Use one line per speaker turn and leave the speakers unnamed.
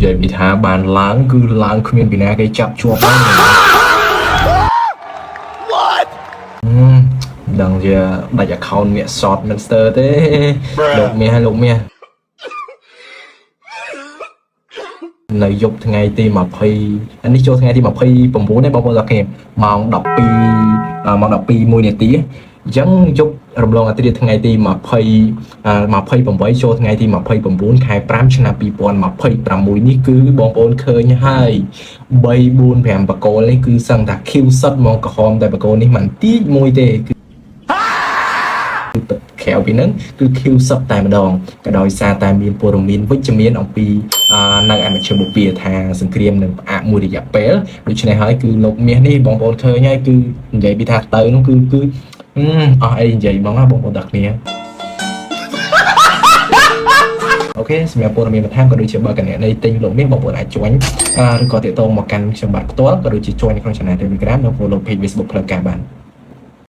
vậy bị thả bàn láng cứ láng không biết bị na cái chập chua băng đằng giờ đại account mẹ sọt monster thế lục mẹ នៅយប់ថ្ងៃទី20អានេះចូលថ្ងៃទី29នេះបងប្អូនទាំងគ្នាម៉ោង12ម៉ោង12 1នាទីអញ្ចឹងយប់រំលងអាទិត្យថ្ងៃទី28ចូលថ្ងៃទី29ខែ5ឆ្នាំ2026នេះគឺបងប្អូនឃើញហើយ3 4 5បកគោលនេះគឺសឹងថា Q សិតហ្មងក្រហមតែបកគោលនេះមិនតិចមួយទេក្រៅពីហ្នឹងគឺ Q សឹកតែម្ដងក៏ដោយសារតែមានព័ត៌មានវិជ្ជមានអំពីនៅអាមជ្ឈមពាថាសង្គ្រាមនឹងផ្អាកមួយរយៈពេលដូច្នេះហើយគឺលោកមាសនេះបងប្អូនឃើញហើយគឺនិយាយពីថាទៅនោះគឺអស់អីនិយាយបងណាបងប្អូនទាំងគ្នាអូខេសម្រាប់ព័ត៌មានបន្ថែមក៏ដូចជាបើកអ្នកនៃទិញលោកមាសបងប្អូនអាច join ឬក៏ទាក់ទងមកកាន់ខ្ញុំបាទផ្ទាល់ក៏ដូចជា join នៅក្នុង channel Telegram និង follow page Facebook ផ្លូវការបាន